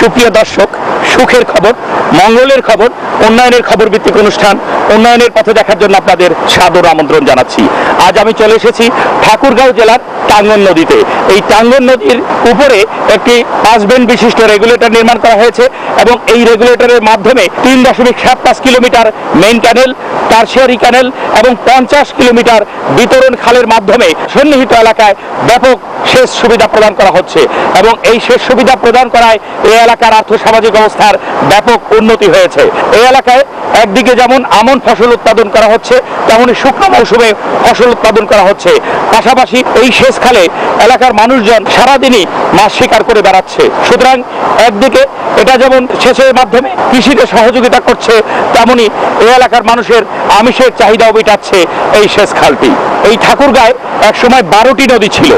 সুপ্রিয় দর্শক, সুখের খবর, মঙ্গলের খবর, উন্নয়নের খবর ভিত্তিক অনুষ্ঠান উন্নয়নের পথে দেখার জন্য আপনাদের সাদর আমন্ত্রণ জানাচ্ছি। আজ আমি চলে এসেছি ঠাকুরগাঁও জেলার টাঙ্গন নদীতে। এই টাঙ্গন নদীর উপরে একটি 5 বেন্ড বিশিষ্ট রেগুলেটর নির্মাণ করা হয়েছে এবং এই রেগুলেটরের মাধ্যমে 3.75 কিলোমিটার মেইন ক্যানেল, টারশিয়ারি ক্যানেল এবং 50 কিলোমিটার বিতরণ খালের মাধ্যমে সন্নিহিত এলাকায় ব্যাপক সেচ সুবিধা প্রদান করা হচ্ছে এবং এই সেচ সুবিধা প্রদান করায় এই এলাকার আর্থসামাজিক অবস্থার ব্যাপক উন্নতি হয়েছে। এই এলাকায় একদিকে যেমন আমন ফসল উৎপাদন করা হচ্ছে, তেমনি শুকনো মৌসুমে ফসল উৎপাদন করা হচ্ছে। পাশাপাশি এই সেচ খালে এলাকার মানুষজন সারাদিনই মাছ শিকার করে বেড়াচ্ছে। সুতরাং একদিকে এটা যেমন সেচের মাধ্যমে কৃষিতে সহযোগিতা করছে, তেমনি এই এলাকার মানুষের আমিষের চাহিদাও মেটাচ্ছে এই সেচ খালটি। এই ঠাকুরগাঁয় একসময় 12টি নদী ছিল।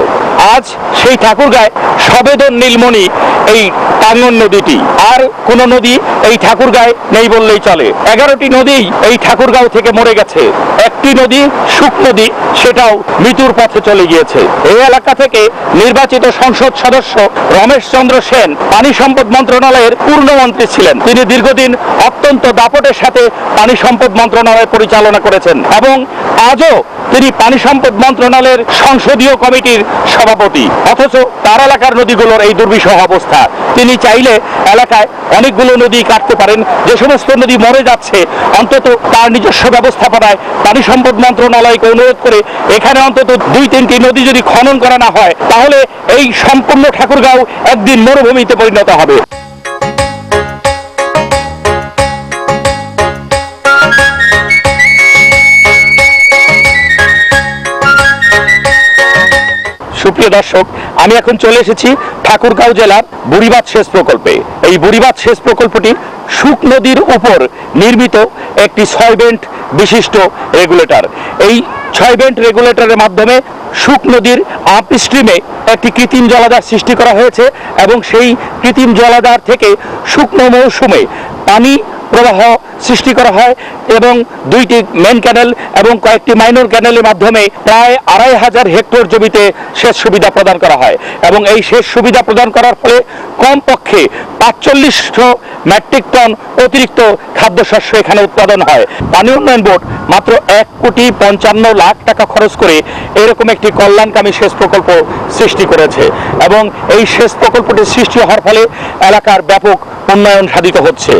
আজ সেই ঠাকুরগাঁয় সবেদন নীলমণি এই টাঙ্গন নদীটি। আর কোন নদী এই ঠাকুরগাঁয় নেই বললেই চলে। 11টি নদী এই ঠাকুরগাঁও থেকে মরে গেছে। একটি নদী সুখ নদী, সেটাও মৃত্যুর পথে চলে গিয়েছে। এই এলাকা থেকে নির্বাচিত সংসদ সদস্য রমেশ চন্দ্র সেন পানি সম্পদ মন্ত্রণালয়ের পূর্ণমন্ত্রী ছিলেন। তিনি দীর্ঘদিন অত্যন্ত দাপটের সাথে পানি সম্পদ মন্ত্রণালয় পরিচালনা করেছেন এবং আজও তিনি পানি সম্পদ মন্ত্রণালয়ের সংসদীয় কমিটির সভাপতি। অথচ তার এলাকার নদীগুলোর এই দুর্বিষহ অবস্থা। তিনি চাইলে এলাকায় অনেকগুলো নদী কাটতে পারেন। যে সমস্ত নদী মরে যাচ্ছে, অন্তত তার নিজস্ব ব্যবস্থাপনায় পানি সম্পদ মন্ত্রণালয়কে অনুরোধ করে এখানে অন্তত 2-3টি নদী যদি খনন করা না হয়, তাহলে এই সম্পূর্ণ ঠাকুরগাঁও একদিন মরুভূমিতে পরিণত হবে। সুপ্রিয় দর্শক, আমি এখন চলে এসেছি ঠাকুরগাঁও জেলার বুড়িবাঁধ সেচ প্রকল্পে। এই বুড়িবাঁধ সেচ প্রকল্পটি শুক নদীর উপর নির্মিত একটি 6 বেন্ড বিশিষ্ট রেগুলেটর। এই 6 বেন্ড রেগুলেটরের মাধ্যমে শুক নদীর আপ স্ট্রিমে একটি কৃত্রিম জলাধার সৃষ্টি করা হয়েছে এবং সেই কৃত্রিম জলাধার থেকে শুকনো মৌসুমে পানি প্রবাহ সৃষ্টি করা হয় এবং 2টি মেন ক্যানেল এবং কয়েকটি মাইনর ক্যানেলের মাধ্যমে প্রায় 2500 হেক্টর জমিতে সেচ সুবিধা প্রদান করা হয় এবং এই সেচ সুবিধা প্রদান করার ফলে কমপক্ষে 4500 মেট্রিক টন অতিরিক্ত খাদ্যশস্য এখানে উৎপাদন হয়। পানি উন্নয়ন বোর্ড মাত্র 1,55,00,000 টাকা খরচ করে এরকম একটি কল্যাণকামী সেচ প্রকল্প সৃষ্টি করেছে এবং এই সেচ প্রকল্পটি সৃষ্টি হওয়ার ফলে এলাকার ব্যাপক উন্নয়ন সাধিত হচ্ছে।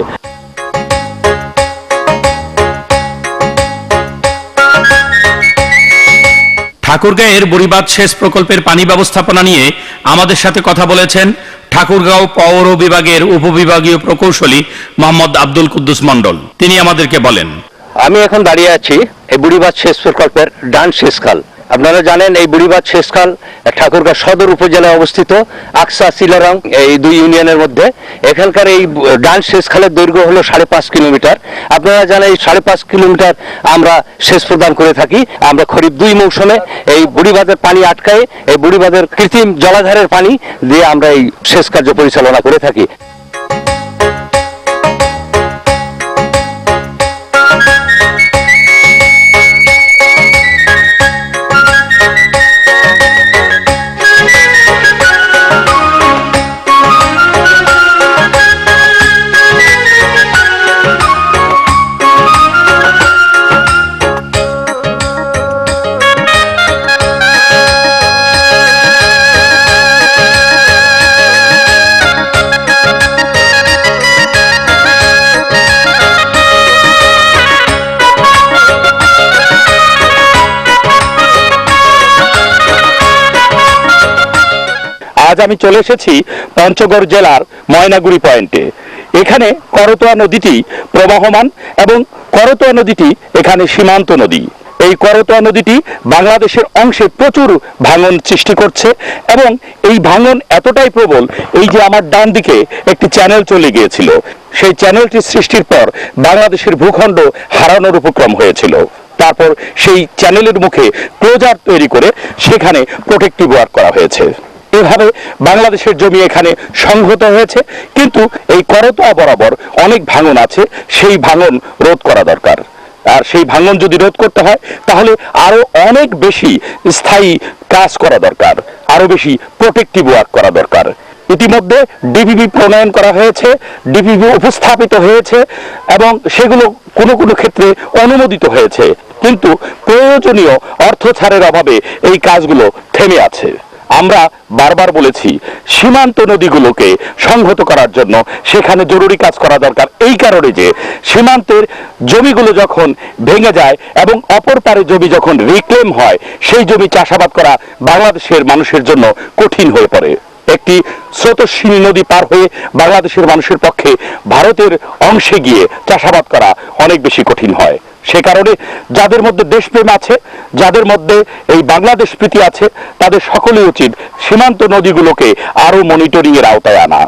ঠাকুরগাঁয়ের বুড়িবাঁধ সেচ প্রকল্পের পানি ব্যবস্থাপনা নিয়ে আমাদের সাথে কথা বলেছেন ঠাকুরগাঁও পৌর বিভাগের উপবিভাগীয় প্রকৌশলী মোহাম্মদ আব্দুল কুদ্দুস মন্ডল। তিনি আমাদেরকে বলেন, আমি এখন দাঁড়িয়ে আছি এই বুড়িবাঁধ সেচ প্রকল্পের ডান সেচ খাল। আপনারা জানেন এই বুড়িবাঁধ সেচ খাল ঠাকুরগাঁও সদর উপজেলায় অবস্থিত, আকসা চিলারং এই 2 ইউনিয়নের মধ্যে। এখানকার এই ডান সেচ খালের দৈর্ঘ্য হলো 5.5 কিলোমিটার। আপনারা জানেন এই 5.5 কিলোমিটার আমরা সেচ প্রদান করে থাকি। আমরা খরিফ 2 মৌসুমে এই বুড়িবাঁধের পানি আটকায় এই বুড়িবাঁধের কৃত্রিম জলাধারের পানি দিয়ে আমরা এই সেচ কার্য পরিচালনা করে থাকি। আজ আমি চলে এসেছি পঞ্চগড় জেলার ময়নাগুড়ি পয়েন্টে। এখানে করতোয়া নদীটি প্রবাহমান এবং করতোয়া নদীটি এখানে সীমান্ত নদী। এই করতোয়া নদীটি বাংলাদেশের অংশে প্রচুর ভাঙন সৃষ্টি করছে এবং এই ভাঙন এতটাই প্রবল, এই যে আমার ডান দিকে একটি চ্যানেল চলে গিয়েছিল, সেই চ্যানেলটি সৃষ্টির পর বাংলাদেশের ভূখণ্ড হারানোর উপক্রম হয়েছিল। তারপর সেই চ্যানেলের মুখে ক্লোজার তৈরি করে সেখানে প্রোটেক্টিভ ওয়ার্ক করা হয়েছে। এভাবে বাংলাদেশের জমি এখানে সংহত হয়েছে, কিন্তু এই করতোয়া বরাবর অনেক ভাঙন আছে, সেই ভাঙন রোধ করা দরকার। আর সেই ভাঙন যদি রোধ করতে হয় তাহলে আরো অনেক বেশি স্থায়ী কাজ করা দরকার, আরো বেশি প্রোটেক্টিভ ওয়ার্ক করা দরকার। ইতিমধ্যে ডিপিপি প্রণয়ন করা হয়েছে, ডিপিপি উপস্থাপিত হয়েছে এবং সেগুলো কোনো কোনো ক্ষেত্রে অনুমোদিত হয়েছে, কিন্তু প্রয়োজনীয় অর্থ ছাড়ের অভাবে এই কাজগুলো থেমে আছে। আমরা বারবার বলেছি সীমান্ত নদীগুলোকে সংহত করার জন্য সেখানে জরুরি কাজ করা দরকার, এই কারণে যে সীমান্তের জমিগুলো যখন ভেঙে যায় এবং অপর পারে জমি যখন রিক্লেম হয়, সেই জমি চাষাবাদ করা বাংলাদেশের মানুষের জন্য কঠিন হয়ে পড়ে। একটি স্রোতস্বিনী নদী পার হয়ে বাংলাদেশের মানুষের পক্ষে ভারতের অংশে গিয়ে চাষাবাদ করা অনেক বেশি কঠিন হয়। সে কারণে যাদের মধ্যে দেশপ্রেম আছে, যাদের মধ্যে এই বাংলাদেশ প্রীতি আছে, তাদের সকলেই উচিত সীমান্ত নদীগুলোকে আরো মনিটরিং এর আওতায় আনা।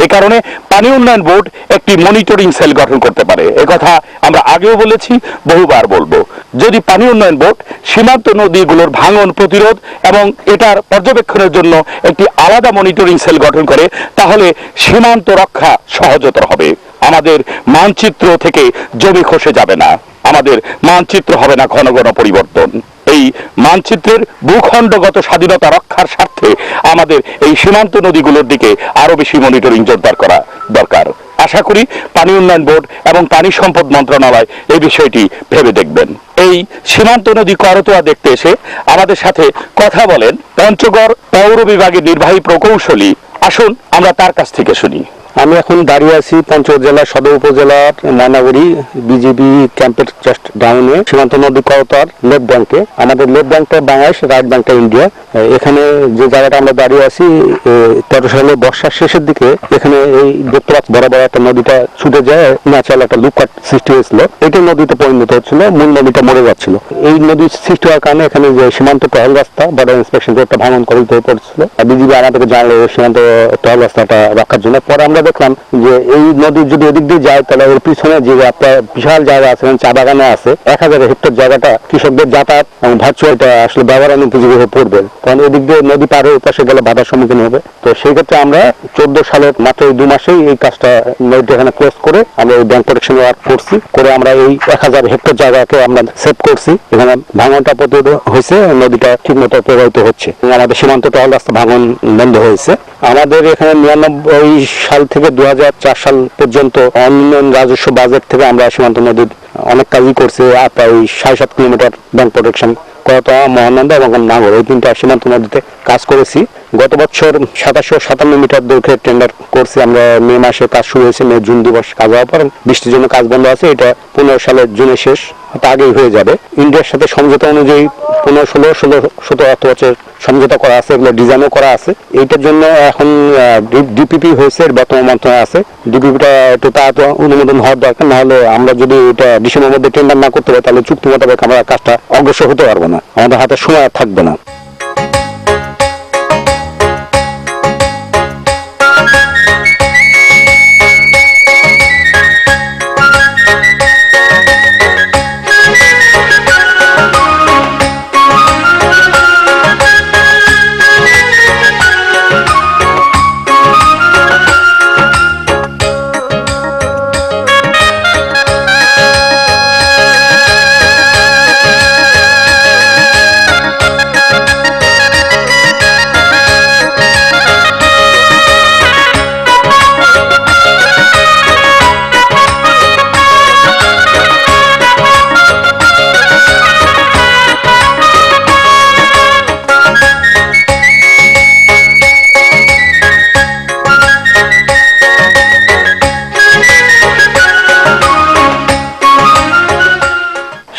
এ কারণে পানি উন্নয়ন বোর্ড একটি মনিটরিং সেল গঠন করতে পারে, একথা আমরা আগেও বলেছি, বহুবার বলবো। যদি পানি উন্নয়ন বোর্ড সীমান্ত নদীগুলোর ভাঙন প্রতিরোধ এবং এটার পর্যবেক্ষণের জন্য একটি আলাদা মনিটরিং সেল গঠন করে, তাহলে সীমান্ত রক্ষা সহজতর হবে। আমাদের মানচিত্র থেকে জমি খসে যাবে না, আমাদের মানচিত্র হবে না ঘন ঘন পরিবর্তন। এই মানচিত্রের ভূখণ্ডগত স্বাধীনতা রক্ষার স্বার্থে আমাদের এই সীমান্ত নদীগুলোর দিকে আরো বেশি মনিটরিং জোরদার করা দরকার। আশা করি পানি উন্নয়ন বোর্ড এবং পানি সম্পদ মন্ত্রণালয় এই বিষয়টি ভেবে দেখবেন। এই সীমান্ত নদী করতোয়া দেখতে এসে আমাদের সাথে কথা বলেন পঞ্চগড় পৌর বিভাগের নির্বাহী প্রকৌশলী। আসুন আমরা তার কাছ থেকে শুনি। আমি এখন দাঁড়িয়ে আছি পঞ্চগড় জেলার সদর উপজেলার ময়নাগুড়ি বিজিবি ক্যাম্পের জাস্ট ডাউনে সীমান্ত নদী করতোয়ার লেফট ব্যাংকে। আমাদের লেফট ব্যাংকটা বাংলাদেশ, রাইট ব্যাংকটা ইন্ডিয়া। এখানে যে জায়গাটা আমরা দাঁড়িয়ে আছি 13 সালে বর্ষার শেষের দিকে এখানে এই দেখতে পাচ্ছি বড় বড় একটা নদীটা ছুটে যায়, ন্যাচারাল একটা লুপকাট সৃষ্টি হয়েছিল। এটা নদীতে পরিণত হচ্ছিল, মূল নদীটা মরে যাচ্ছিল। এই নদী সৃষ্টি হওয়ার কারণে এখানে যে সীমান্ত টহল রাস্তা বর্ডার ইন্সপেকশন একটা ভাঙন করে হয়ে পড়ছিল। বিজিবি আমাদেরকে জানলো সীমান্ত টহল রাস্তাটা রক্ষার জন্য। পরে আমরা দেখলাম যে এই নদী যদি এদিক দিয়ে যায় তাহলে এর পিছনে যে একটা বিশাল জায়গা আছে, চা বাগানে আছে, 1000 হেক্টর জায়গাটা কৃষকদের যাতায়াত এবং ভার্চুয়ালটা আসলে ব্যবহার উপযোগী হয়ে পড়বে, কারণ এদিক দিয়ে নদী পার হয়ে পাশে গেলে বাধার সম্মুখীন হবে। তো সেই ক্ষেত্রে আমরা 14 সালের মাত্র 2 মাসেই এই কাজটা নদীটা এখানে ক্লোজ করে আমরা এই ব্যাংক প্রোটেকশন ওয়ার্ক করছি, করে আমরা এই 1000 হেক্টর জায়গাকে আমরা সেভ করছি। এখানে ভাঙনটা প্রতিরোধ হয়েছে, নদীটা ঠিক মতো প্রবাহিত হচ্ছে, আমাদের সীমান্ত টহল রাস্তা ভাঙন বন্ধ হয়েছে। আমাদের এখানে 99 সাল থেকে 2004 সাল পর্যন্ত অন্যান্য রাজস্ব বাজেট থেকে আমরা সীমান্ত নদীর অনেক কাজই করছি। প্রায় 7.5 kilometre bank protection Karatoya, Mahananda এবং নাগর, এই 3টা সীমান্ত নদীতে কাজ করেছি। গত বছর 2757 মিটার দৈর্ঘ্যের টেন্ডার করছি আমরা। মে মাসে কাজ শুরু হয়েছে, মে জুন দিবস কাজ হওয়ার পর বৃষ্টির জন্য কাজ বন্ধ আছে। এটা 15 সালের জুনে শেষ, তা আগেই হয়ে যাবে। ইন্ডিয়ার সাথে সমঝোতা অনুযায়ী 15, 16, 17 অর্থ বছর সমঝোতা করা আছে, এগুলো ডিজাইনও করা আছে। এইটার জন্য এখন ডিপিপি হয়েছে, বর্তমান মন্ত্রণালয় আছে। ডিপিপিটা একটু তাড়াতাড়ি অনুমোদন হওয়ার দরকার, না হলে আমরা যদি এটা ডিসেম্বরের মধ্যে টেন্ডার না করতে পারি তাহলে চুক্তি মোতাবেক আমরা কাজটা অগ্রসর হতে পারবো না, আমাদের হাতে সময় আর থাকবে না।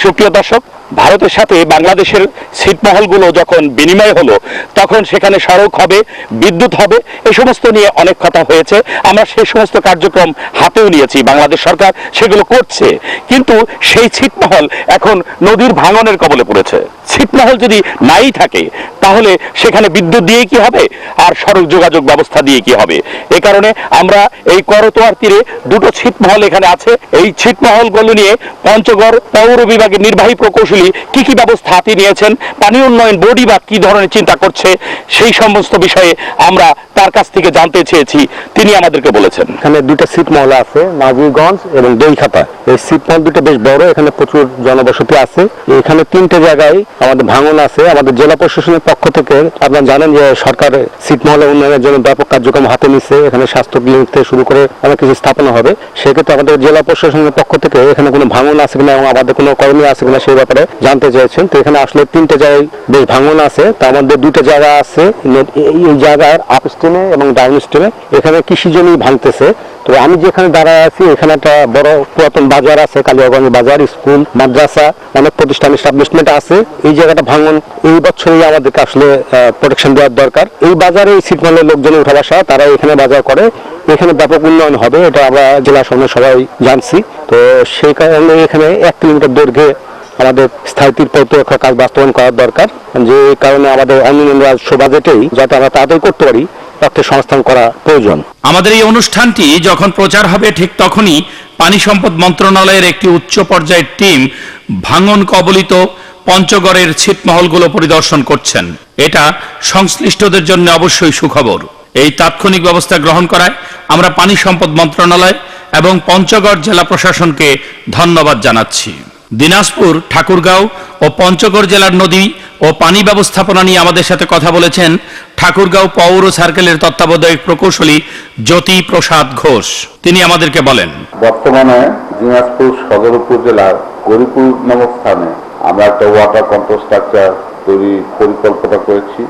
সুপ্রিয় দর্শক, ভারতের সাথে বাংলাদেশের ছিটমহলগুলো যখন বিনিময় হলো, তখন সেখানে সড়ক হবে, বিদ্যুৎ হবে, এই সমস্ত নিয়ে অনেক কথা হয়েছে। আমরা সেই সমস্ত কার্যক্রম হাতেও নিয়েছি, বাংলাদেশ সরকার সেগুলো করছে। কিন্তু সেই ছিটমহল এখন নদীর ভাঙনের কবলে পড়েছে। ছিটমহল যদি নাই থাকে তাহলে সেখানে বিদ্যুৎ দিয়ে কি হবে, আর সড়ক যোগাযোগ ব্যবস্থা দিয়ে কি হবে? এ কারণে আমরা এই করতোয়ার তীরে 2টো ছিটমহল এখানে আছে। এই ছিটমহলগুলো নিয়ে পঞ্চগড় পৌর বিভাগের নির্বাহী প্রকৌশলী প্রকৌশলী কি কি ব্যবস্থা হাতে নিয়েছেন, পানি উন্নয়ন বোর্ডই বা কি ধরনের চিন্তা করছে, সেই সমস্ত বিষয়ে আমরা তার কাছ থেকে জানতে চেয়েছি। তিনি আমাদেরকে বলেছেন, এখানে দুটো ছিটমহল আছে, নাজিরগঞ্জ এবং দইখাতা। এই ছিটমহল দুটো বেশ বড়, এখানে প্রচুর জনবসতি আছে। এখানে 3টে জায়গায় আমাদের ভাঙন আছে। আমাদের জেলা প্রশাসনের পক্ষ থেকে আপনারা জানেন যে সরকার ছিটমহলের উন্নয়নের জন্য ব্যাপক কার্যক্রম হাতে নিচ্ছে। এখানে স্বাস্থ্য ক্লিনিক থেকে শুরু করে অনেক কিছু স্থাপনা হবে। সেক্ষেত্রে আমাদের জেলা প্রশাসনের পক্ষ থেকে এখানে কোনো ভাঙন আছে কিনা এবং আমাদের কোনো করণীয় আছে কিনা সেই ব্যাপারে জানতে চেয়েছেন। তো এখানে আসলে 3টে জায়গায় বেশ ভাঙন আছে। তার মধ্যে 2টা জায়গা আছে এই জায়গার আপ স্ট্রিমে এবং ডাউন স্ট্রিমে। এখানে কৃষি জমি ভাঙতেছে। তো আমি যেখানে দাঁড়ায় আছি এখানে একটা বড় পুরাতন বাজার আছে, কালিয়াগঞ্জ বাজার, স্কুল, মাদ্রাসা, অনেক প্রতিষ্ঠান এস্টাবলিশমেন্ট আছে। এই জায়গাটা ভাঙন এই বছরই আমাদেরকে আসলে প্রোটেকশন দেওয়ার দরকার। এই বাজারে ছিটমহলের লোকজন উঠা বসা, তারা এখানে বাজার করে। এখানে ব্যাপক উন্নয়ন হবে, এটা আমরা জেলা সঙ্গে সবাই জানছি। তো সেই কারণে এখানে 1 কিলোমিটার দৈর্ঘ্যে আমাদের স্থায়ী প্রতিরক্ষা কাজ বাস্তবায়ন করার দরকার। যে কারণে আমাদের অন্যান্য রাজস্ব বাজেটেই যাতে আমরা তাড়াতাড়ি করতে পারি, অর্থের সংস্থান করা প্রয়োজন। আমাদের এই অনুষ্ঠানটি যখন প্রচার হবে ঠিক তখনই পানি সম্পদ মন্ত্রণালয়ের একটি উচ্চ পর্যায়ের টিম ভাঙন কবলিত পঞ্চগড়ের ছিটমহলগুলো পরিদর্শন করছেন। এটা সংশ্লিষ্টদের জন্য অবশ্যই সুখবর। এই তাৎক্ষণিক ব্যবস্থা গ্রহণ করায় আমরা পানি সম্পদ মন্ত্রণালয় এবং পঞ্চগড় জেলা প্রশাসনকে ধন্যবাদ জানাচ্ছি। দিনাজপুর, ঠাকুরগাঁও ও পঞ্চগড় জেলার নদী ও পানি ব্যবস্থাপনা নিয়ে আমাদের সাথে কথা বলেছেন ঠাকুরগাঁও পৌর সার্কেলের তত্ত্বাবধায়ক প্রকৌশলী জ্যোতি প্রসাদ ঘোষ। তিনি আমাদেরকে বলেন, বর্তমানে দিনাজপুর সদর উপজেলার গরিপুর নামক স্থানে আমরা একটা ওয়াটার কন্ট্রোল স্ট্রাকচার তৈরি পরিকল্পনা করেছি,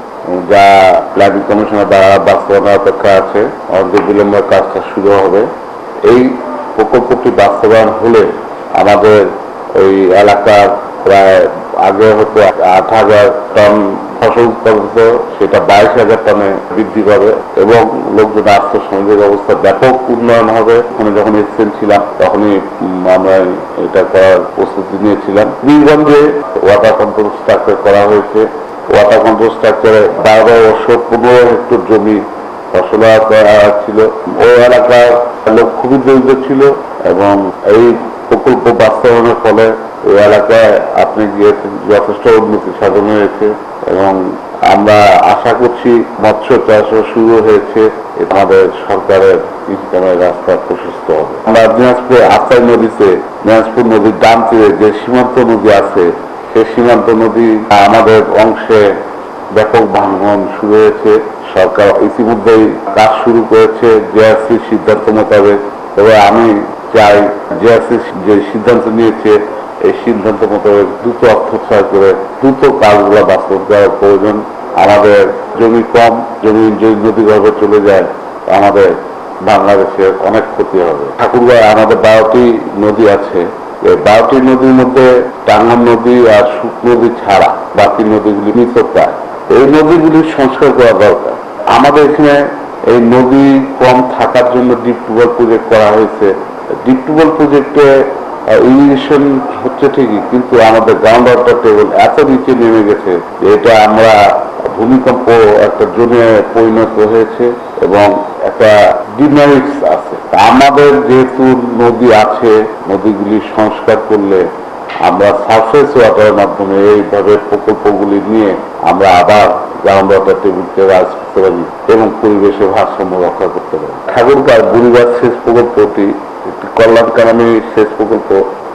যা প্ল্যানিং কমিশনের দ্বারা বাস্তবায়নের অপেক্ষা আছে। অনেক বিলম্বে কাজটা শুরু হবে। এই প্রকল্পটি বাস্তবায়ন হলে আমাদের ওই এলাকার প্রায় আগে হতো 8,000 টন ফসল উৎপাদিত, সেটা 22,000 টনে বৃদ্ধি পাবে এবং লোকজন আর্থসামাজিক অবস্থা ব্যাপক উন্নয়ন হবে। ওখানে যখন এসছেন ছিলাম তখনই আমরা এটা করার প্রস্তুতি নিয়েছিলাম। বীরগঞ্জে ওয়াটার কন্ট্রোল স্ট্রাকচার করা হয়েছে। ওয়াটার কন্ট্রোল স্ট্রাকচারে 1215 হেক্টর জমি ফসল ছিল। ওই এলাকার লোক খুবই দরিদ্র ছিল এবং এই প্রকল্প বাস্তবায়নের ফলে ওই এলাকায় আপনি গিয়েছেন, যথেষ্ট উন্নতি সাধন হয়েছে এবং আমরা আশা করছি মৎস্য চাষও শুরু হয়েছে। আমাদের সরকারের ইনকামের রাস্তা প্রশস্ত হবে। আমরা দিনাজপুর আস্তাই নদীতে, দিনাজপুর নদীর ডান তীরে যে সীমান্ত নদী আছে, সেই সীমান্ত নদী আমাদের অংশে ব্যাপক ভাঙন শুরু হয়েছে। সরকার ইতিমধ্যেই কাজ শুরু করেছে জেআরসির সিদ্ধান্ত মোতাবেক। তবে আমি চাই জেআরসি যে সিদ্ধান্ত নিয়েছে এই সিদ্ধান্ত মোতাবেক দ্রুত অর্থোদ্ধার করে দ্রুত কাজগুলো বাস্তব করার প্রয়োজন। আমাদের জমি কম, জমি যদি নদীগর্ভে চলে যায় আমাদের বাংলাদেশের অনেক ক্ষতি হবে। ঠাকুরগাঁয় আমাদের 12টি নদী আছে। এই 12টি নদীর মধ্যে টাঙ্গন নদী আর শুক নদী ছাড়া বাকি নদীগুলি মৃতপ্রায়। এই নদীগুলির সংস্কার করা দরকার। আমাদের এখানে এই নদী কম থাকার জন্য ডিপ টিউবওয়েল প্রজেক্ট করা হয়েছে। ডিপ টিউবওয়েল প্রজেক্টে ইরিগেশন হচ্ছে ঠিকই, কিন্তু আমাদের গ্রাউন্ড ওয়াটার টেবল এত নিচে নেমে গেছে যে এটা আমরা ভূমিকম্প একটা জোনে পরিণত হয়েছে এবং একটা ডিনামিক্স আছে। আমাদের যেহেতু নদী আছে, নদীগুলি সংস্কার করলে আমরা সারফেস ওয়াটারের মাধ্যমে এইভাবে প্রকল্পগুলি নিয়ে আমরা আবার গ্রাউন্ড ওয়াটার টেবিলকে রাজ করতে পারি এবং পরিবেশের ভারসাম্য রক্ষা করতে পারি। ঠাকুরগাঁও বুড়িবাদ সেচ প্রকল্পটি একটি কল্যাণকামী সেচ প্রকল্প।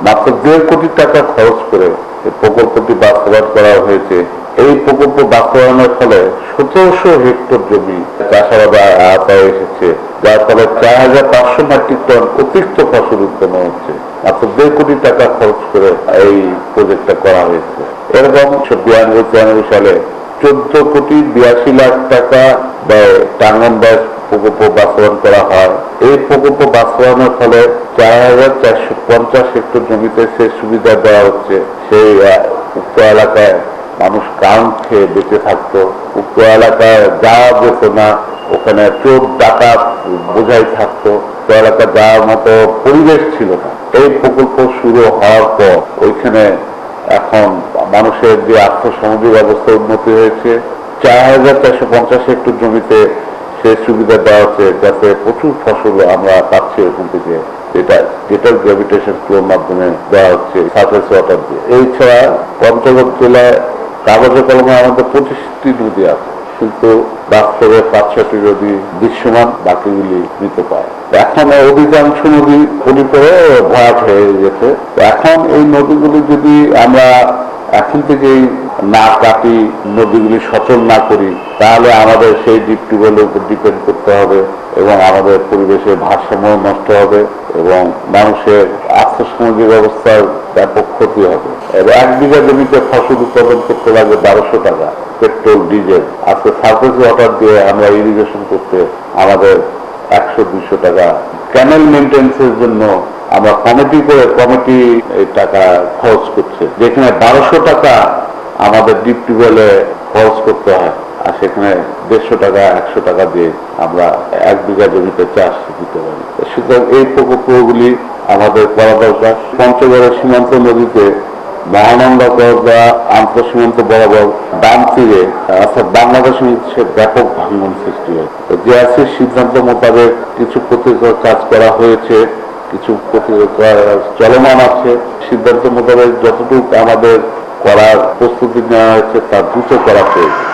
মাত্র 1.5 কোটি টাকা খরচ করে এই প্রকল্পটি বাস্তবায়ন করা হয়েছে। এই প্রকল্প বাস্তবায়নের ফলে 1700 হেক্টর জমি চাষাবাদ আওতায় এসেছে, যার ফলে 4,500 মেট্রিক টন অতিরিক্ত ফসল উৎপন্ন হচ্ছে। মাত্র 1.5 কোটি টাকা খরচ করে এই প্রজেক্টটা করা হয়েছে। এরকম 92-93 সালে 14 কোটি 82 লাখ টাকা ব্যয় টাঙ্গন ব্যাস প্রকল্প বাস্তবায়ন করা হয়। এই প্রকল্প বাস্তবায়নের ফলে 4,450 হেক্টর জমিতে সেচ সুবিধা দেওয়া হচ্ছে। সেই উক্ত এলাকায় মানুষ কাম খেয়ে বেঁচে থাকতো। উক্ত এলাকায় যাওয়া যেত না, ওখানে চোর ডাকাত বোঝাই থাকতো। এলাকা যাওয়ার মতো পরিবেশ ছিল না। এই প্রকল্প শুরু হওয়ার পর ওইখানে এখন মানুষের যে আর্থসামাজিক অবস্থা উন্নতি হয়েছে। 4,450 হেক্টর জমিতে সেচ সুবিধা দেওয়া হচ্ছে, যাতে প্রচুর ফসল আমরা পাচ্ছি ওখান থেকে। এটা গ্রেটার গ্র্যাভিটেশন ফ্লোর মাধ্যমে দেওয়া হচ্ছে সারফেস ওয়াটার দিয়ে। এছাড়া পঞ্চগড় জেলায় কাগজে কলমে আমাদের 25টি নদী আছে, কিন্তু বাস্তবে 5-6টি নদী দৃশ্যমান, বাকিগুলি মৃত পায়। এখন অধিকাংশ নদী পরিপরে ভরাট হয়ে গেছে। এখন এই নদীগুলি যদি আমরা এখন থেকেই না কাটি, নদীগুলি সচল না করি, তাহলে আমাদের সেই ডিপ টিউবওয়েলের উপর ডিপেন্ড করতে হবে এবং আমাদের পরিবেশের ভারসাম্য নষ্ট হবে এবং মানুষের আর্থসামাজিক অবস্থার ব্যাপক ক্ষতি হবে। 1 বিঘা জমিতে ফসল উৎপাদন করতে লাগে 1200 টাকা পেট্রোল ডিজেল। আজকে সারফেস ওয়াটার দিয়ে আমরা ইরিগেশন করতে আমাদের 100-200 টাকা। ক্যানেল মেনটেন্সের জন্য আমরা কমিটি এই টাকা খরচ করছে, যেখানে 1200 টাকা আমাদের ডিপ টিউবওয়েলে খরচ করতে হয়, আর সেখানে 150 টাকা 100 টাকা দিয়ে আমরা 1 বিঘা জমিতে চাষ দিতে পারি। সুতরাং এই প্রকল্পগুলি আমাদের করা দরকার। পঞ্চগড়ের সীমান্ত নদীতে মহানন্দা করদা আন্তঃ সীমান্ত বরাবর ডান তীরে অর্থাৎ বাংলাদেশের ব্যাপক ভাঙন সৃষ্টি হয়। জেআরসির সিদ্ধান্ত মোতাবেক কিছু প্রতিকার কাজ করা হয়েছে, কিছু প্রতিকার চলমান আছে। সিদ্ধান্ত মোতাবেক যতটুকু আমাদের করার প্রস্তুতি নেওয়া হয়েছে তা দ্রুত করা প্রয়োজন।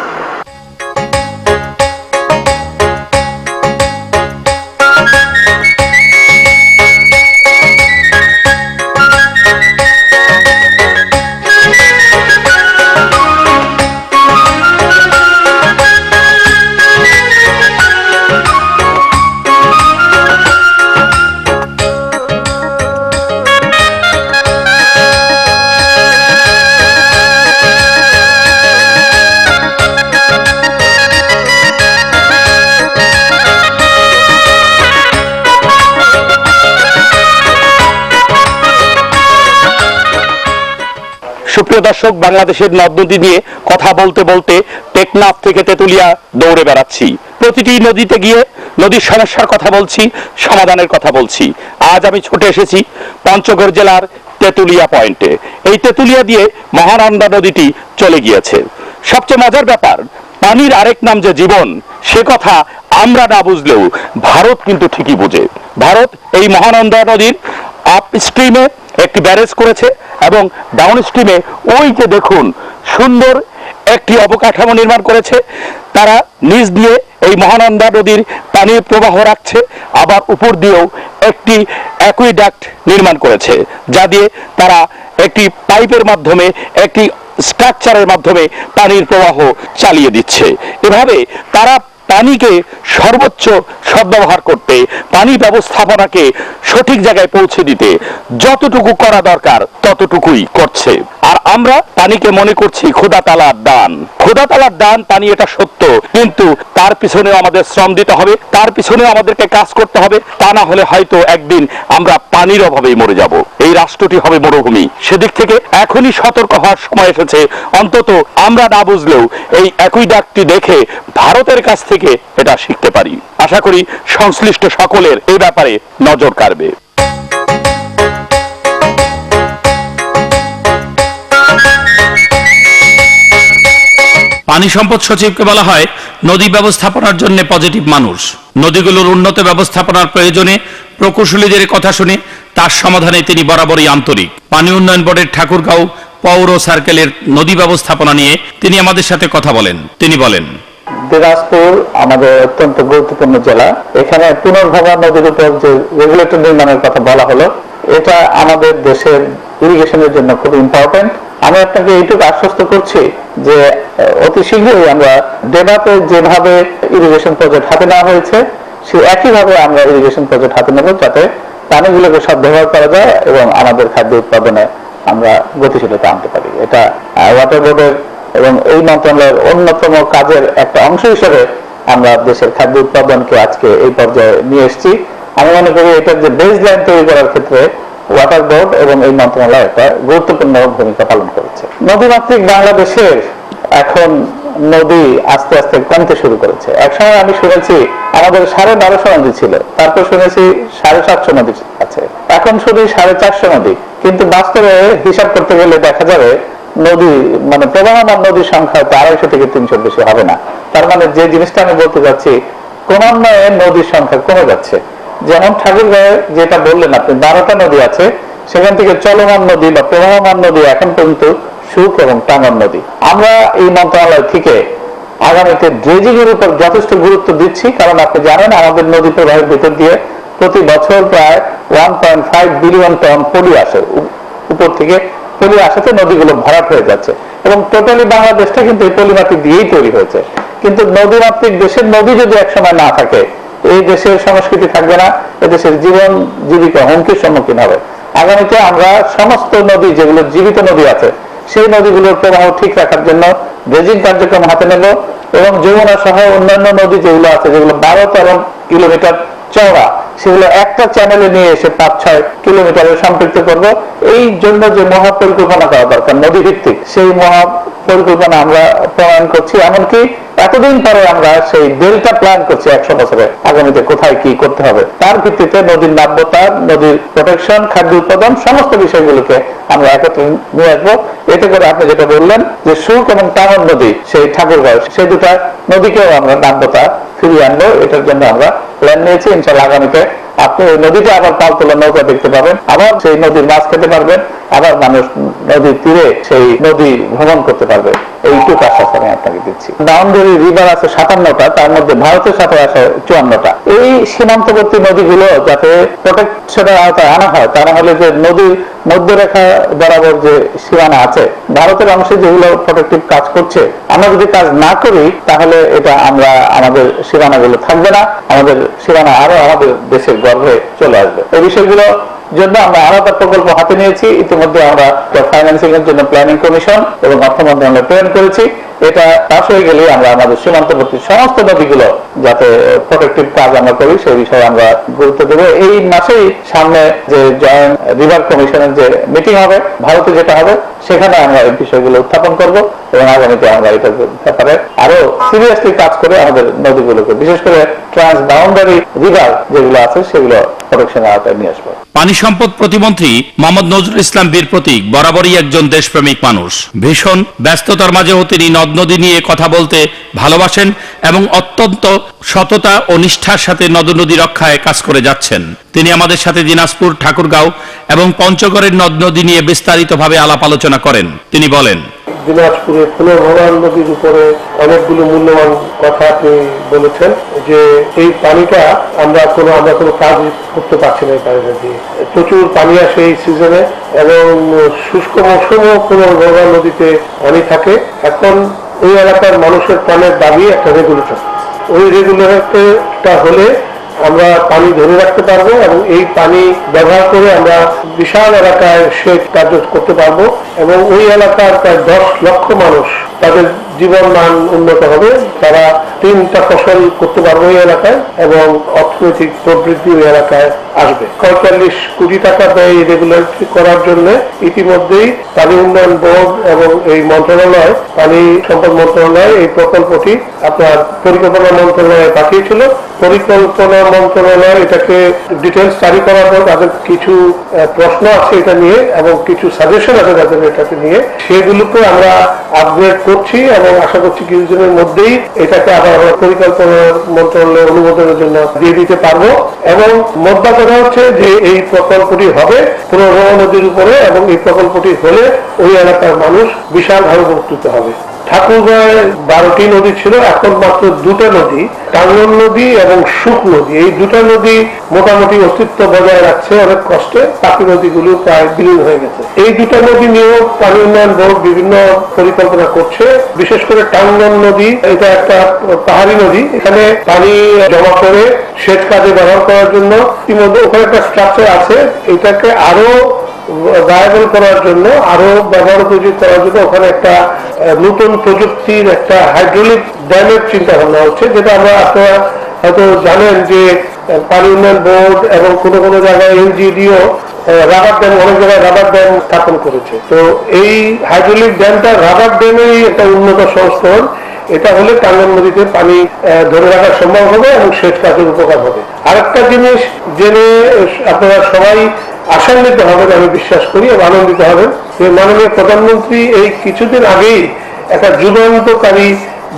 সুপ্রিয় দর্শক, বাংলাদেশের নদ নদী নিয়ে কথা বলতে বলতে টেকনাফ থেকে তেতুলিয়া দৌড়ে বেড়াচ্ছি। প্রতিটি নদীতে গিয়ে নদীর সমস্যার কথা বলছি, সমাধানের কথা বলছি। আজ আমি ছুটে এসেছি পঞ্চগড় জেলার তেতুলিয়া পয়েন্টে। এই তেতুলিয়া দিয়ে মহানন্দা নদীটি চলে গিয়েছে। সবচেয়ে মজার ব্যাপার, পানির আরেক নাম যে জীবন, সে কথা আমরা না বুঝলেও ভারত কিন্তু ঠিকই বুঝে। ভারত এই মহানন্দা নদীর আপ স্ট্রিমে একটি ব্যারেজ করেছে এবং ডাউন স্ট্রিমে ওই যে দেখুন সুন্দর একটি অবকাঠামো নির্মাণ করেছে। তারা নিচ দিয়ে এই মহানন্দা নদীর পানির প্রবাহ রাখছে, আবার উপর দিয়েও একটি অ্যাকুইডাক্ট নির্মাণ করেছে, যা দিয়ে তারা একটি পাইপের মাধ্যমে, একটি স্ট্রাকচারের মাধ্যমে পানির প্রবাহ চালিয়ে দিচ্ছে। এভাবে তারা পানিকে সর্বোচ্চ সদ্ব্যবহার করতে, পানি ব্যবস্থাপনাকে সঠিক জায়গায় পৌঁছে দিতে যতটুকু করা দরকার ততটুকুই করছে। আর আমরা পানিকে মনে করছি খোদা তাআলার দান। খোদা তাআলার দান পানি, এটা সত্য, কিন্তু তার পিছনেও আমাদের শ্রম দিতে হবে, তার পিছনেও আমাদেরকে কাজ করতে হবে। তা না হলে হয়তো একদিন আমরা পানির অভাবেই মরে যাব। এই রাষ্ট্রটি হবে মরুভূমি। সেদিক থেকে এখনই সতর্ক হওয়ার সময় এসেছে। অন্তত আমরা না বুঝলেও এই অ্যাকুইডাক্টটি দেখে ভারতের কাছ থেকে এটা শিখতে পারি। আশা করি সংশ্লিষ্ট সকলের এই ব্যাপারে নজর কাড়বে। পানি সম্পদ সচিবকে বলা হয় নদী ব্যবস্থাপনার জন্য পজিটিভ মানুষ। নদীগুলোর উন্নত ব্যবস্থাপনার প্রয়োজনে প্রকৌশলীদের কথা শুনে তার সমাধানে তিনি বরাবরই আন্তরিক। পানি উন্নয়ন বোর্ডের ঠাকুরগাঁও পৌর সার্কেলের নদী ব্যবস্থাপনা নিয়ে তিনি আমাদের সাথে কথা বলেন। তিনি বলেন, দিনাজপুর আমাদের অত্যন্ত গুরুত্বপূর্ণ জেলা। এখানে পুনর্ভবা নদীর উপর যে রেগুলেটর নির্মাণের কথা বলা হলো, এটা আমাদের দেশের ইরিগেশনের জন্য খুব ইম্পর্টেন্ট। আমি আপনাকে এইটুকু আশ্বস্ত করছি যে অতি শীঘ্রই আমরা ডেবাতে যেভাবে ইরিগেশন প্রজেক্ট হাতে নেওয়া হয়েছে, সে একইভাবে আমরা ইরিগেশন প্রজেক্ট হাতে নেব, যাতে পানিগুলোকে সদ্ব্যবহার করা যায় এবং আমাদের খাদ্য উৎপাদনে আমরা গতিশীলতা আনতে পারি। এটা ওয়াটার বোর্ডের এবং এই মন্ত্রণালয়ের অন্যতম কাজের একটা অংশ হিসেবে আমরা দেশের খাদ্য উৎপাদনকে আজকে এই পর্যায়ে নিয়ে এসেছি। আমি মনে করি এটার যে বেস লাইন তৈরি করার ক্ষেত্রে ওয়াটার বোর্ড এবং এই মন্ত্রণালয় একটা গুরুত্বপূর্ণ ভূমিকা পালন করেছে। নদীমাতৃক বাংলাদেশের এখন নদী আস্তে আস্তে কমতে শুরু করেছে। একসময় আমি শুনেছি আমাদের 1250 নদী ছিল, তারপর শুনেছি 750 নদী আছে, এখন শুধু 450 নদী। কিন্তু বাস্তবে হিসাব করতে গেলে দেখা যাবে নদী মানে প্রবাহমান নদীর সংখ্যা 250 থেকে 300 বেশি হবে না। তার মানে যে জিনিসটা আমি বলতে চাচ্ছি, ক্রমান্বয়ে নদীর সংখ্যা কমে যাচ্ছে। যেমন ঠাকুরগাঁয়ে যেটা বললেন আপনি 12টা নদী আছে, সেখান থেকে চলমান নদী বা প্রবাহমান নদী এখন পর্যন্ত সুখ এবং টাঙ্গন নদী। আমরা এই মন্ত্রণালয় থেকে আগামীতে ড্রেজিং এর উপর যথেষ্ট গুরুত্ব দিচ্ছি, কারণ আপনি জানেন আমাদের নদী প্রবাহের ভিতর দিয়ে প্রতি বছর প্রায় 1.5 বিলিয়ন টন পলি আসে, উপর থেকে পলি আসাতে নদীগুলো ভরাট হয়ে যাচ্ছে এবং টোটালি বাংলাদেশটা কিন্তু এই পলি মাটি দিয়েই তৈরি হয়েছে। কিন্তু নদীমাতৃক দেশের নদী যদি একসময় না থাকে, এই দেশের সংস্কৃতি থাকবে না, এদেশের জীবন জীবিকা হুমকির সম্মুখীন হবে। আগামীতে আমরা সমস্ত নদী যেগুলো জীবিত নদী আছে সেই নদীগুলোর প্রবাহ ঠিক রাখার জন্য ড্রেজিং কার্যক্রম হাতে নেব এবং যমুনা সহ অন্যান্য নদী যেগুলো আছে, যেগুলো 12-13 কিলোমিটার চওড়া, সেগুলো একটা চ্যানেলে নিয়ে এসে 5-6 কিলোমিটারে সম্পৃক্ত করব। এই জন্য যে মহাপরিকল্পনা করা দরকার নদী ভিত্তিক, সেই মহাপরিকল্পনা আমরা প্রণয়ন করছি। এমনকি এতদিন পরে আমরা সেই ডেল্টা প্ল্যান করছি 100 বছরে আগামীতে কোথায় কি করতে হবে, তার ভিত্তিতে নদীর নাব্যতা, নদীর প্রোটেকশন, খাদ্য উৎপাদন সমস্ত বিষয়গুলোকে আমরা একত্রে নিয়ে আসবো। এতে করে আপনি যেটা বললেন যে সুখ এবং টাঙ্গন নদী, সেই ঠাকুরগাঁও, সেই দুটা নদীকেও আমরা নাব্যতা ফিরিয়ে আনবো। এটার জন্য আমরা প্ল্যান নিয়েছি। ইনশাআল্লাহ আগামীতে আপনি ওই নদীতে আবার পাল তোলা নৌকা দেখতে পাবেন, আবার সেই নদীর মাছ খেতে পারবেন, আবার মানুষ নদীর তীরে সেই নদী ভ্রমণ করতে পারবে। এইটুকু আশ্বাস আমি আপনাকে দিচ্ছি। বাউন্ডারি রিভার আছে 57টা, তার মধ্যে ভারতের সাথে আছে 54টা। এই সীমান্তবর্তী নদীগুলো যাতে প্রোটেকশনের আওতায় আনা হয়, তা না হলে যে নদীর মধ্যরেখা বরাবর যে সীমানা আছে, ভারতের অংশে যেগুলো প্রোটেক্টিভ কাজ করছে, আমরা যদি কাজ না করি তাহলে এটা আমরা আমাদের সীমানাগুলো থাকবে না, আমাদের সীমানা আরো আমাদের দেশের গর্ভে চলে আসবে। এই বিষয়গুলো জন্য আমরা আলাদা প্রকল্প হাতে নিয়েছি। ইতিমধ্যে আমরা ফাইন্যান্সিং এর জন্য প্ল্যানিং কমিশন এবং অর্থ মন্ত্রণালয় প্রেরণ করেছি। এটা পাশ হয়ে গেলে আমরা আমাদের সীমান্তবর্তী সমস্ত নদীগুলো যাতে প্রোটেক্টিভ কাজ আমরা করি সেই বিষয়ে আমরা গুরুত্ব দেবো। এই মাসেই সামনে যে জয়েন্ট রিভার কমিশনের যে মিটিং হবে ভারতে, যেটা হবে, সেখানে আমরা এই বিষয়গুলো উত্থাপন করব এবং আগামীতে আমরা এটার ব্যাপারে আরো সিরিয়াসলি কাজ করে আমাদের নদীগুলোকে, বিশেষ করে ট্রান্স বাউন্ডারি রিভার যেগুলো আছে, সেগুলো প্রোটেকশনের আওতায় নিয়ে আসবো। পানি সম্পদ প্রতিমন্ত্রী মোহাম্মদ নজরুল ইসলাম বীর প্রতীক বরাবরই একজন দেশপ্রেমিক মানুষ। ভীষণ ব্যস্ততার মাঝেও তিনি নদ নদী নিয়ে কথা বলতে ভালোবাসেন এবং অত্যন্ত সততা ও নিষ্ঠার সাথে নদ নদী রক্ষায় কাজ করে যাচ্ছেন। তিনি আমাদের সাথে দিনাজপুর, ঠাকুরগাঁও এবং পঞ্চগড়ের নদ নদী নিয়ে বিস্তারিতভাবে আলাপ আলোচনা করেন। তিনি বলেন, দিনাজপুরে পুনর্ভবান নদীর উপরে অনেকগুলো মূল্যবান কথা আপনি বলেছেন, যে এই পানিটা আমরা কোনো কাজ করতে পারছি না। এই পানিটা দিয়ে প্রচুর পানি আসে এই সিজনে এবং শুষ্ক মৌসুমেও পুনর্ভবান নদীতে পানি থাকে। এখন ওই এলাকার মানুষের প্রাণের দাবি একটা রেগুলেটর। ওই রেগুলেটরটা হলে আমরা পানি ধরে রাখতে পারবো এবং এই পানি ব্যবহার করে আমরা বিশাল এলাকায় সেচ কার্য করতে পারবো এবং ওই এলাকার প্রায় 10 লক্ষ মানুষ, তাদের জীবন মান উন্নত হবে। তারা 3টা ফসল করতে পারবে ওই এলাকায় এবং অর্থনৈতিক প্রবৃদ্ধি ওই এলাকায় আসবে। 45 কোটি টাকা ব্যয় রেগুলেটরি করার জন্য ইতিমধ্যেই পানি উন্নয়ন বোর্ড এবং এই মন্ত্রণালয়, পানি সম্পদ মন্ত্রণালয় এই প্রকল্পটি আপনার পরিকল্পনা মন্ত্রণালয়ে পাঠিয়েছিল। পরিকল্পনা মন্ত্রণালয় এটাকে ডিটেলস জারি করার পর তাদের কিছু প্রশ্ন আছে এটা নিয়ে এবং কিছু সাজেশন আছে তাদের এটাকে নিয়ে, সেগুলোকে আমরা আপগ্রেড করছি এবং আশা করছি কিছুদিনের মধ্যেই এটাকে আবার আমরা পরিকল্পনা মন্ত্রণালয়ের অনুমোদনের জন্য দিয়ে দিতে পারবো। এবং মোদ্দা কথা হচ্ছে যে এই প্রকল্পটি হবে পুনর্ভবা নদীর উপরে এবং এই প্রকল্পটি হলে ওই এলাকার মানুষ বিশালভাবে উপকৃত হবে। ঠাকুরগাঁয়ে 12টি নদী ছিল, এখন মাত্র 2টা নদী, টাঙ্গন নদী এবং সুখ নদী, এই 2টা নদী মোটামুটি অস্তিত্ব বজায় রাখছে অনেক কষ্টে। বাকি নদীগুলো প্রায় বিলীন হয়ে গেছে। এই 2টা নদী নিয়েও পানি উন্নয়ন বোর্ড বিভিন্ন পরিকল্পনা করছে। বিশেষ করে টাঙ্গন নদী, এটা একটা পাহাড়ি নদী, এখানে পানি জমা করে সেচ কাজে ব্যবহার করার জন্য ইতিমধ্যে ওখানে একটা স্ট্রাকচার আছে। এটাকে আরো ভায়াবল করার জন্য, আরো ব্যবহার উপযোগী করার জন্য ওখানে একটা নতুন প্রযুক্তির একটা হাইড্রোলিক ড্যামের চিন্তা ভাবনা হচ্ছে, যেটা আপনারা হয়তো জানেন যে পানি উন্নয়ন বোর্ড এবং কোনো জায়গায় এনজিডিও রাবার ড্যাম, অনেক জায়গায় রাবার ড্যাম স্থাপন করেছে। তো এই হাইড্রোলিক ড্যামটা রাবার ড্যামেরই একটা উন্নত সংস্করণ। এটা হলে টাঙ্গন নদীতে পানি ধরে রাখা সম্ভব হবে এবং সেচ কাজের উপকার হবে। আরেকটা জিনিস জেনে আপনারা সবাই আশান্বিত হবেন, আমি বিশ্বাস করি, এবং আনন্দিত হবেন যে মাননীয় প্রধানমন্ত্রী এই কিছুদিন আগেই একটা যুগান্তকারী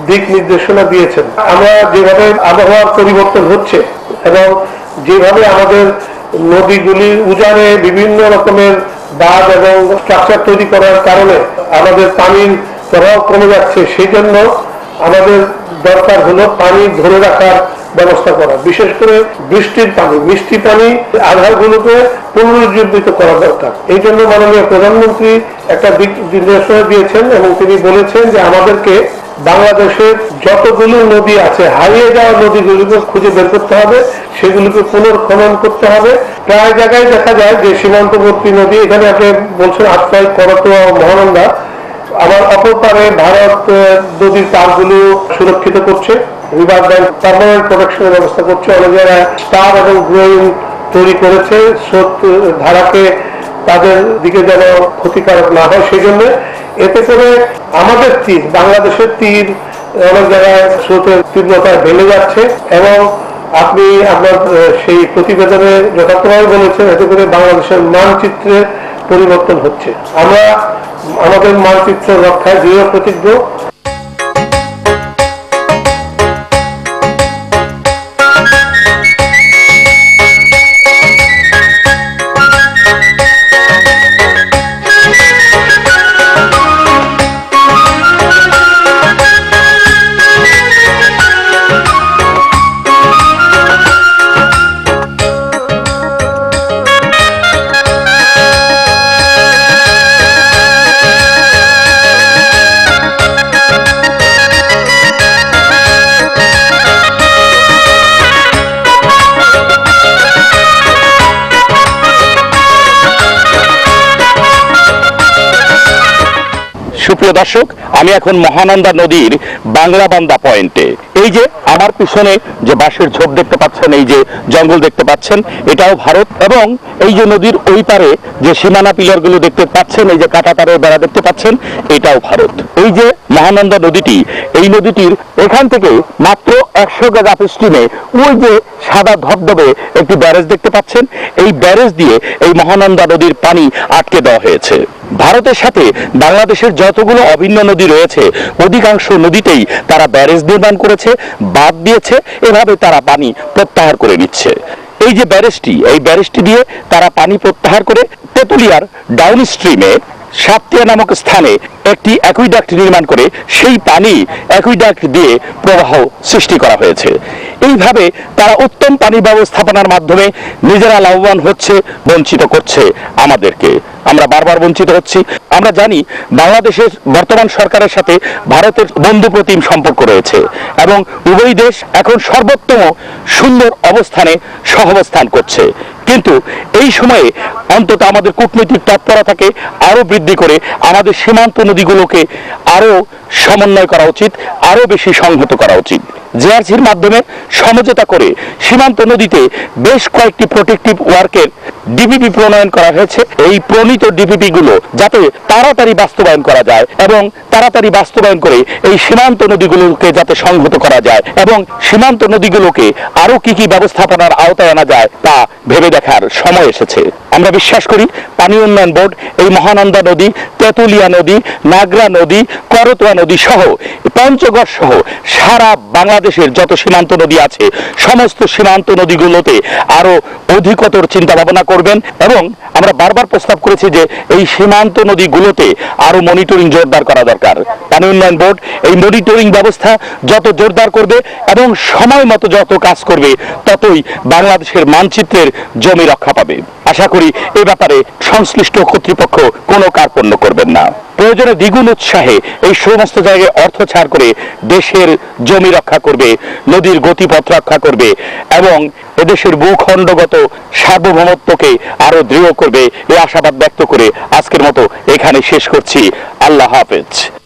দিক নির্দেশনা দিয়েছেন। আমরা যেভাবে আবহাওয়ার পরিবর্তন হচ্ছে এবং যেভাবে আমাদের নদীগুলির উজানে বিভিন্ন রকমের বাঁধ এবং স্ট্রাকচার তৈরি করার কারণে আমাদের পানির প্রবাহ কমে যাচ্ছে, সেই জন্য আমাদের দরকার হলো পানি ধরে রাখার ব্যবস্থা করা, বিশেষ করে বৃষ্টির পানি, মিষ্টি পানি আধারগুলোকে পুনরুজ্জীবিত করা দরকার। এই জন্য মাননীয় প্রধানমন্ত্রী একটা দিক নির্দেশনা দিয়েছেন এবং তিনি বলেছেন যে আমাদেরকে বাংলাদেশের যতগুলো নদী আছে, হারিয়ে যাওয়া নদীগুলোকে খুঁজে বের করতে হবে, সেগুলোকে পুনর্খনন করতে হবে। প্রায় জায়গায় দেখা যায় যে সীমান্তবর্তী নদী, এখানে আপনি বলছেন আত্রাই, করতোয়া, মহানন্দা, আবার অপর পারে ভারত নদীর পাড়গুলো সুরক্ষিত করছে, রিভার ব্যাংক পার্মানেন্ট প্রোটেকশনের ব্যবস্থা করছে, অনেক জায়গায় স্টার এবং গ্রোয়িং তৈরি করেছে, স্রোত ধারাকে তাদের দিকে যেন ক্ষতিকারক না হয় সেই জন্য। এতে করে আমাদের তীর, বাংলাদেশের তীর অনেক জায়গায় স্রোতের তীব্রতা বেড়ে যাচ্ছে এবং আপনি আপনার সেই প্রতিবেদনে যথার্থভাবে বলেছেন, এতে করে বাংলাদেশের মানচিত্রে পরিবর্তন হচ্ছে। আমরা আমাদের মানচিত্র রক্ষায় দৃঢ় প্রতিজ্ঞ। সুপ্রিয় দর্শক, আমি এখন মহানন্দা নদীর বাংলাবান্ধা পয়েন্টে। এই যে আমার পিছনে যে বাঁশের ঝোপ দেখতে পাচ্ছেন, এই যে জঙ্গল দেখতে পাচ্ছেন, এটাও ভারত। এবং এই যে নদীর ওই পারে যে সীমানা পিলার গুলো দেখতে পাচ্ছেন, এই যে কাঁটা তারের বেড়া দেখতে পাচ্ছেন, এটাও ভারত। এই যে মহানন্দা নদীটি, এই নদীটির এখান থেকে মাত্র 100 গজ আপ স্ট্রিমে ওই যে সাদা ধবধবে একটি ব্যারেজ দেখতে পাচ্ছেন, এই ব্যারেজ দিয়ে এই মহানন্দা নদীর পানি আটকে দেওয়া হয়েছে। ভারতের সাথে বাংলাদেশের যতগুলো অভিন্ন নদী রয়েছে, অধিকাংশ নদীতেই তারা ব্যারেজ নির্মাণ করেছে, বাঁধ দিয়েছে, এভাবে তারা পানি প্রত্যাহার করে নিচ্ছে। এই যে ব্যারেজটি, এই ব্যারেজটি দিয়ে তারা পানি প্রত্যাহার করে তেঁতুলিয়ার ডাউন স্ট্রিমে সাতটিয়া নামক স্থানে একটি অ্যাকুইডাক্ট নির্মাণ করে সেই পানি অ্যাকুইডাক্ট দিয়ে প্রবাহ সৃষ্টি করা হয়েছে। এইভাবে তারা উত্তম পানি ব্যবস্থাপনার মাধ্যমে নিজেরা লাভবান হচ্ছে, বঞ্চিত করছে আমাদেরকে। আমরা বারবার বঞ্চিত হচ্ছি। আমরা জানি বাংলাদেশের বর্তমান সরকারের সাথে ভারতের বন্ধুপ্রতিম সম্পর্ক রয়েছে এবং উভয় দেশ এখন সর্বোত্তম সুন্দর অবস্থানে সহাবস্থান করছে। কিন্তু এই সময়ে অন্তত আমাদের কূটনৈতিক তৎপরতাকে আরো বৃদ্ধি করে আমাদের সীমান্ত নদীগুলোকে আরো সমন্বয় করা উচিত, আরো বেশি সংহত করা উচিত। জেআরসির মাধ্যমে সমঝোতা করে সীমান্ত নদীতে বেশ কয়েকটি প্রোটেক্টিভ ওয়ার্কের ডিপিপি প্রণয়ন করা হয়েছে। এই প্রণীত ডিপিপি গুলো যাতে তাড়াতাড়ি বাস্তবায়ন করা যায় এবং তাড়াতাড়ি বাস্তবায়ন করে এই সীমান্ত নদীগুলোকে যাতে সংহত করা যায় এবং সীমান্ত নদীগুলোকে আরো কি কি ব্যবস্থাপনার আওতায় আনা যায় তা ভেবে দেখার সময় এসেছে। আমরা বিশ্বাস করি পানি উন্নয়ন বোর্ড এই মহানন্দা নদী, তেঁতুলিয়া নদী, নাগরা নদী, করতোয়া নদী সহ পঞ্চগড় সহ সারা বাংলাদেশের যত সীমান্ত নদী আছে সমস্ত সীমান্ত নদীগুলোতে আরো অধিকতর চিন্তা ভাবনা করবেন। এবং আমরা বারবার প্রস্তাব করেছি যে এই সীমান্ত নদীগুলোতে আরো মনিটরিং জোরদার করা দরকার। পানি উন্নয়ন বোর্ড এই মনিটরিং ব্যবস্থা যত জোরদার করবে এবং সময় মতো যত কাজ করবে, ততই বাংলাদেশের মানচিত্রের জমি রক্ষা পাবে। আশা করি এ ব্যাপারে সংশ্লিষ্ট কর্তৃপক্ষ কোনো কার্পণ্য করবেন না। প্রয়োজনে দ্বিগুণ উৎসাহে এই সমস্ত জায়গায় অর্থ ছাড় করে দেশের জমি রক্ষা করবে, নদীর গতিপথ রক্ষা করবে এবং এদেশের ভূখণ্ডগত সার্বভৌমত্বকে আরো দৃঢ় করবে, এই আশাবাদ ব্যক্ত করে আজকের মতো এখানে শেষ করছি। আল্লাহ হাফেজ।